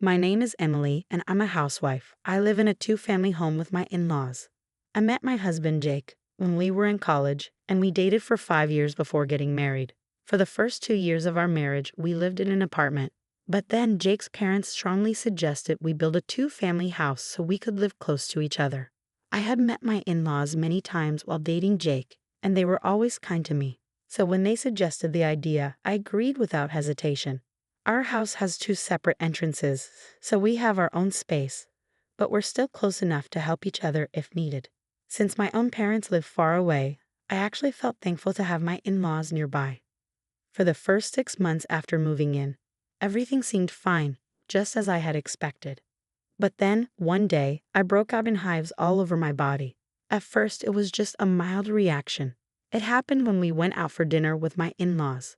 My name is Emily, and I'm a housewife. I live in a two-family home with my in-laws. I met my husband, Jake, when we were in college, and we dated for 5 years before getting married. For the first 2 years of our marriage, we lived in an apartment. But then Jake's parents strongly suggested we build a two-family house so we could live close to each other. I had met my in-laws many times while dating Jake, and they were always kind to me. So when they suggested the idea, I agreed without hesitation. Our house has two separate entrances, so we have our own space, but we're still close enough to help each other if needed. Since my own parents live far away, I actually felt thankful to have my in-laws nearby. For the first 6 months after moving in, everything seemed fine, just as I had expected. But then, one day, I broke out in hives all over my body. At first, it was just a mild reaction. It happened when we went out for dinner with my in-laws.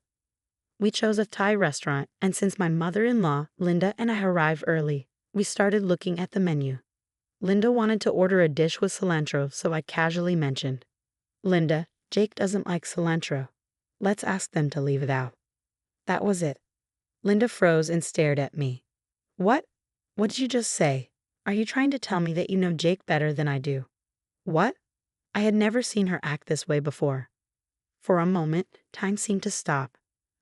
We chose a Thai restaurant, and since my mother-in-law, Linda, and I arrived early, we started looking at the menu. Linda wanted to order a dish with cilantro, so I casually mentioned, "Linda, Jake doesn't like cilantro. Let's ask them to leave it out." That was it. Linda froze and stared at me. "What? What did you just say? Are you trying to tell me that you know Jake better than I do?" "What?" I had never seen her act this way before. For a moment, time seemed to stop.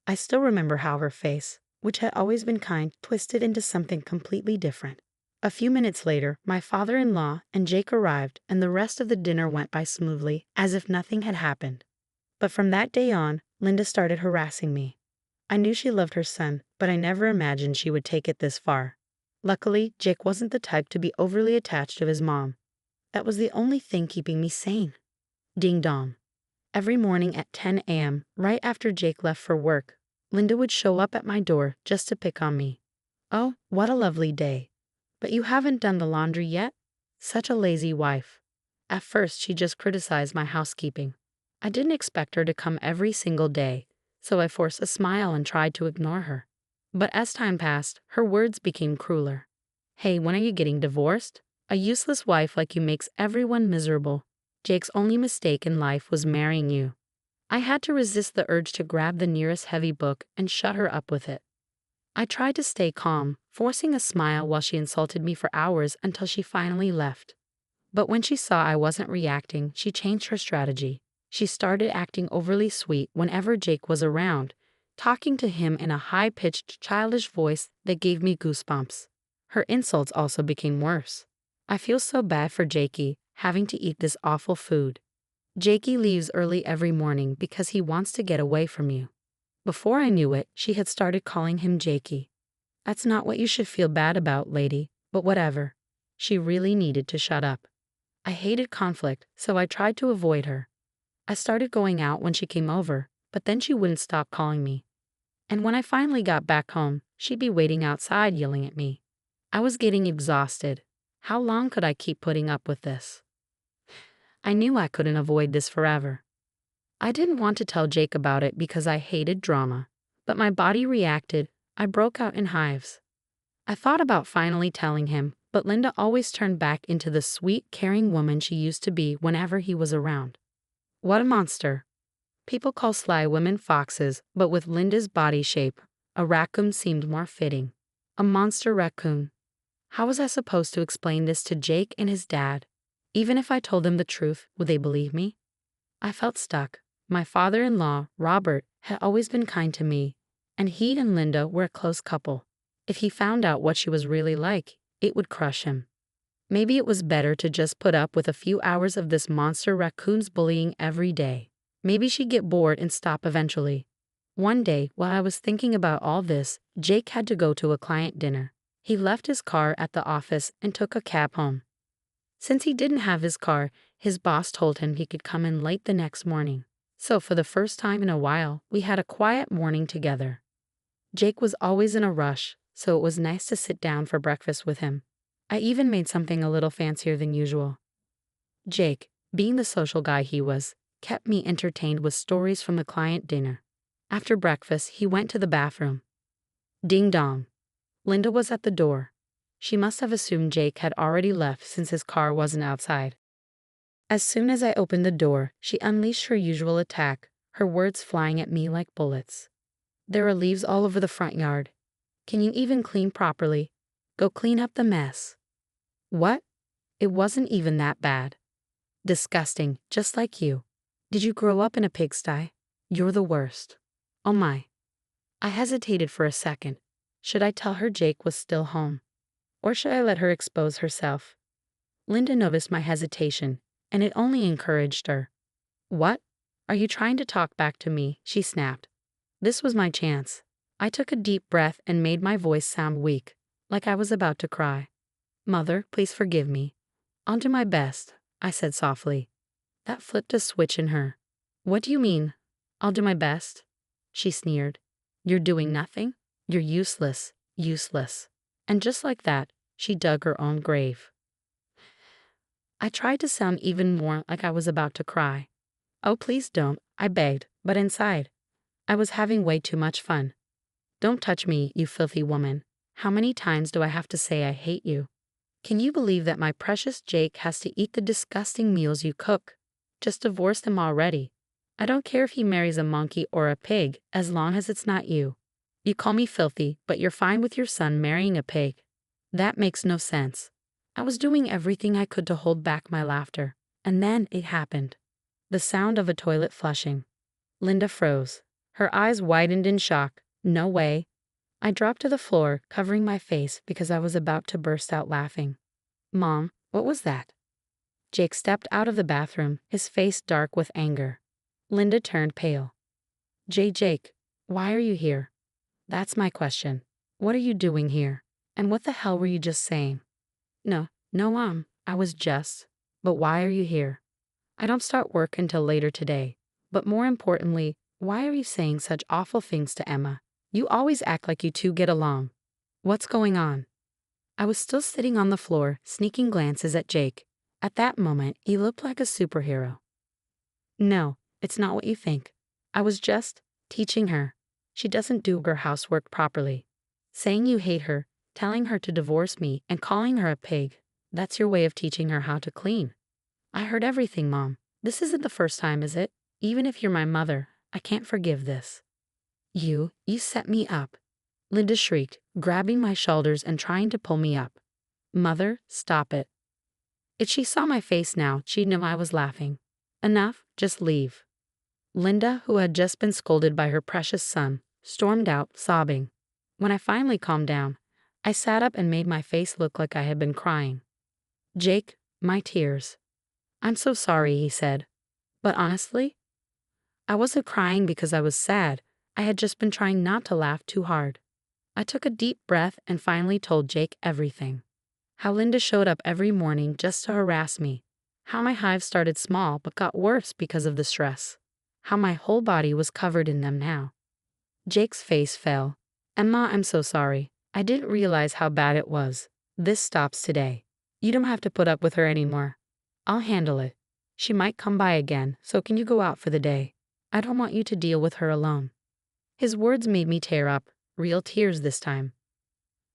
I still remember how her face, which had always been kind, twisted into something completely different. A few minutes later, my father-in-law and Jake arrived, and the rest of the dinner went by smoothly, as if nothing had happened. But from that day on, Linda started harassing me. I knew she loved her son, but I never imagined she would take it this far. Luckily, Jake wasn't the type to be overly attached to his mom. That was the only thing keeping me sane. Ding dong. Every morning at 10 a.m., right after Jake left for work, Linda would show up at my door just to pick on me. "Oh, what a lovely day. But you haven't done the laundry yet? Such a lazy wife." At first, she just criticized my housekeeping. I didn't expect her to come every single day, so I forced a smile and tried to ignore her. But as time passed, her words became crueler. "Hey, when are you getting divorced? A useless wife like you makes everyone miserable. Jake's only mistake in life was marrying you." I had to resist the urge to grab the nearest heavy book and shut her up with it. I tried to stay calm, forcing a smile while she insulted me for hours until she finally left. But when she saw I wasn't reacting, she changed her strategy. She started acting overly sweet whenever Jake was around, talking to him in a high-pitched, childish voice that gave me goosebumps. Her insults also became worse. "I feel so bad for Jakey, having to eat this awful food. Jakey leaves early every morning because he wants to get away from you." Before I knew it, she had started calling him Jakey. "That's not what you should feel bad about, lady, but whatever." She really needed to shut up. I hated conflict, so I tried to avoid her. I started going out when she came over, but then she wouldn't stop calling me. And when I finally got back home, she'd be waiting outside yelling at me. I was getting exhausted. How long could I keep putting up with this? I knew I couldn't avoid this forever. I didn't want to tell Jake about it because I hated drama, but my body reacted. I broke out in hives. I thought about finally telling him, but Linda always turned back into the sweet, caring woman she used to be whenever he was around. What a monster. People call sly women foxes, but with Linda's body shape, a raccoon seemed more fitting. A monster raccoon. How was I supposed to explain this to Jake and his dad? Even if I told them the truth, would they believe me? I felt stuck. My father-in-law, Robert, had always been kind to me, and he and Linda were a close couple. If he found out what she was really like, it would crush him. Maybe it was better to just put up with a few hours of this monster raccoon's bullying every day. Maybe she'd get bored and stop eventually. One day, while I was thinking about all this, Jake had to go to a client dinner. He left his car at the office and took a cab home. Since he didn't have his car, his boss told him he could come in late the next morning. So for the first time in a while, we had a quiet morning together. Jake was always in a rush, so it was nice to sit down for breakfast with him. I even made something a little fancier than usual. Jake, being the social guy he was, kept me entertained with stories from the client dinner. After breakfast, he went to the bathroom. Ding dong. Linda was at the door. She must have assumed Jake had already left since his car wasn't outside. As soon as I opened the door, she unleashed her usual attack, her words flying at me like bullets. "There are leaves all over the front yard. Can you even clean properly? Go clean up the mess. What? It wasn't even that bad. Disgusting, just like you. Did you grow up in a pigsty? You're the worst. Oh my. I hesitated for a second. Should I tell her Jake was still home? Or should I let her expose herself? Linda noticed my hesitation, and it only encouraged her. What? Are you trying to talk back to me? She snapped. This was my chance. I took a deep breath and made my voice sound weak, like I was about to cry. Mother, please forgive me. I'll do my best, I said softly. That flipped a switch in her. What do you mean? I'll do my best? She sneered. You're doing nothing? You're useless, useless. And just like that, she dug her own grave. I tried to sound even more like I was about to cry. Oh, please don't, I begged, but inside, I was having way too much fun. Don't touch me, you filthy woman. How many times do I have to say I hate you? Can you believe that my precious Jake has to eat the disgusting meals you cook? Just divorce him already. I don't care if he marries a monkey or a pig, as long as it's not you. You call me filthy, but you're fine with your son marrying a pig. That makes no sense. I was doing everything I could to hold back my laughter, and then it happened. The sound of a toilet flushing. Linda froze. Her eyes widened in shock. No way. I dropped to the floor, covering my face because I was about to burst out laughing. Mom, what was that? Jake stepped out of the bathroom, his face dark with anger. Linda turned pale. Jake, why are you here? That's my question. What are you doing here? And what the hell were you just saying? No, Mom, I was just. But why are you here? I don't start work until later today. But more importantly, why are you saying such awful things to Emma? You always act like you two get along. What's going on? I was still sitting on the floor, sneaking glances at Jake. At that moment, he looked like a superhero. No, it's not what you think. I was just teaching her. She doesn't do her housework properly. Saying you hate her, telling her to divorce me, and calling her a pig, that's your way of teaching her how to clean. I heard everything, Mom. This isn't the first time, is it? Even if you're my mother, I can't forgive this. You set me up. Linda shrieked, grabbing my shoulders and trying to pull me up. Mother, stop it. If she saw my face now, she'd know I was laughing. Enough, just leave. Linda, who had just been scolded by her precious son, stormed out, sobbing. When I finally calmed down, I sat up and made my face look like I had been crying. Jake, my tears. I'm so sorry, he said. But honestly, I wasn't crying because I was sad. I had just been trying not to laugh too hard. I took a deep breath and finally told Jake everything. How Linda showed up every morning just to harass me. How my hives started small but got worse because of the stress. How my whole body was covered in them now. Jake's face fell. Emma, I'm so sorry. I didn't realize how bad it was. This stops today. You don't have to put up with her anymore. I'll handle it. She might come by again, so can you go out for the day? I don't want you to deal with her alone. His words made me tear up, real tears this time.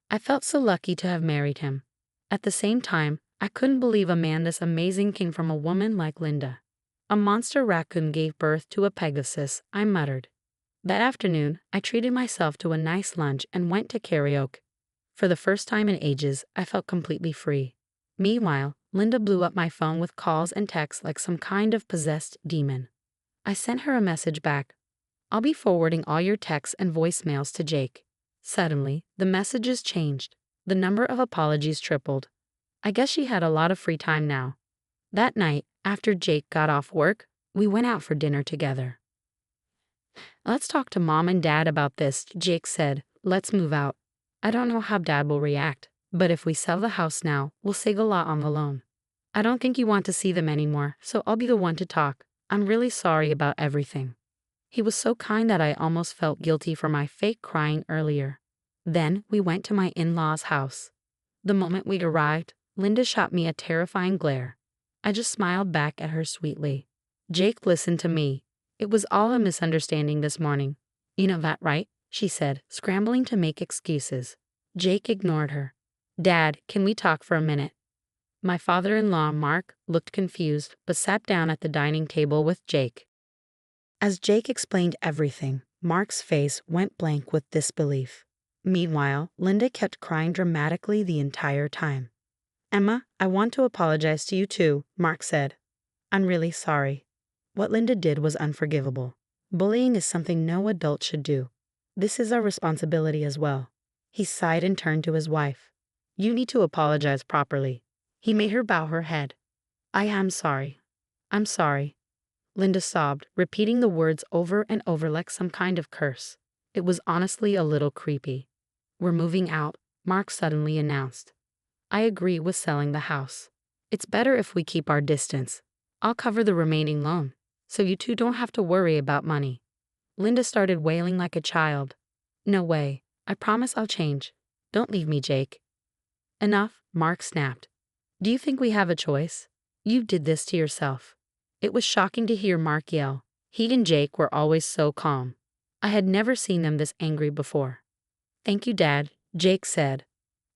I felt so lucky to have married him. At the same time, I couldn't believe a man this amazing came from a woman like Linda. A monster raccoon gave birth to a Pegasus, I muttered. That afternoon, I treated myself to a nice lunch and went to karaoke. For the first time in ages, I felt completely free. Meanwhile, Linda blew up my phone with calls and texts like some kind of possessed demon. I sent her a message back. I'll be forwarding all your texts and voicemails to Jake. Suddenly, the messages changed. The number of apologies tripled. I guess she had a lot of free time now. That night, after Jake got off work, we went out for dinner together. Let's talk to Mom and Dad about this, Jake said. Let's move out. I don't know how Dad will react, but if we sell the house now, we'll save a lot on the loan. I don't think you want to see them anymore, so I'll be the one to talk. I'm really sorry about everything. He was so kind that I almost felt guilty for my fake crying earlier. Then we went to my in-laws' house. The moment we arrived, Linda shot me a terrifying glare. I just smiled back at her sweetly. Jake listened to me. It was all a misunderstanding this morning. You know that, right? She said, scrambling to make excuses. Jake ignored her. Dad, can we talk for a minute? My father-in-law, Mark, looked confused but sat down at the dining table with Jake. As Jake explained everything, Mark's face went blank with disbelief. Meanwhile, Linda kept crying dramatically the entire time. "Emma, I want to apologize to you too," Mark said. "I'm really sorry. What Linda did was unforgivable. Bullying is something no adult should do. This is our responsibility as well." He sighed and turned to his wife. "You need to apologize properly." He made her bow her head. "I am sorry. I'm sorry." Linda sobbed, repeating the words over and over like some kind of curse. It was honestly a little creepy. "We're moving out," Mark suddenly announced. "I agree with selling the house. It's better if we keep our distance. I'll cover the remaining loan, so you two don't have to worry about money." Linda started wailing like a child. "No way. I promise I'll change. Don't leave me, Jake." "Enough," Mark snapped. "Do you think we have a choice? You did this to yourself." It was shocking to hear Mark yell. He and Jake were always so calm. I had never seen them this angry before. "Thank you, Dad," Jake said.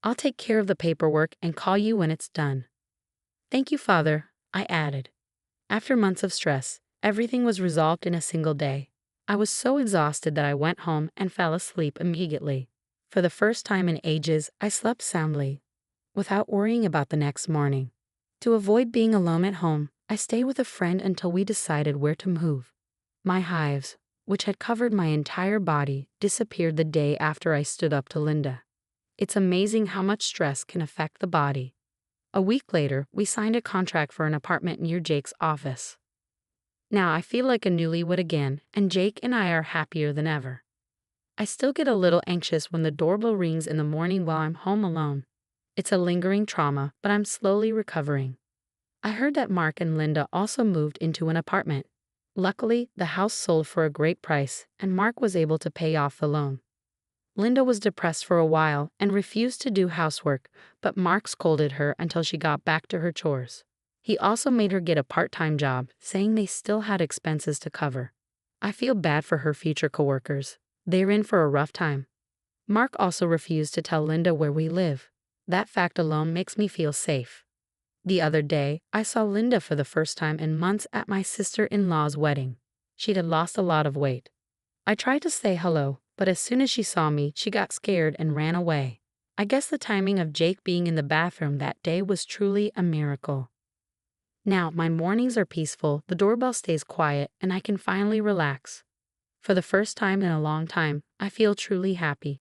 "I'll take care of the paperwork and call you when it's done." "Thank you, Father," I added. After months of stress, everything was resolved in a single day. I was so exhausted that I went home and fell asleep immediately. For the first time in ages, I slept soundly, without worrying about the next morning. To avoid being alone at home, I stayed with a friend until we decided where to move. My hives, which had covered my entire body, disappeared the day after I stood up to Linda. It's amazing how much stress can affect the body. A week later, we signed a contract for an apartment near Jake's office. Now I feel like a newlywed again, and Jake and I are happier than ever. I still get a little anxious when the doorbell rings in the morning while I'm home alone. It's a lingering trauma, but I'm slowly recovering. I heard that Mark and Linda also moved into an apartment. Luckily, the house sold for a great price, and Mark was able to pay off the loan. Linda was depressed for a while and refused to do housework, but Mark scolded her until she got back to her chores. He also made her get a part-time job, saying they still had expenses to cover. I feel bad for her future coworkers. They're in for a rough time. Mark also refused to tell Linda where we live. That fact alone makes me feel safe. The other day, I saw Linda for the first time in months at my sister-in-law's wedding. She had lost a lot of weight. I tried to say hello, but as soon as she saw me, she got scared and ran away. I guess the timing of Jake being in the bathroom that day was truly a miracle. Now, my mornings are peaceful, the doorbell stays quiet, and I can finally relax. For the first time in a long time, I feel truly happy.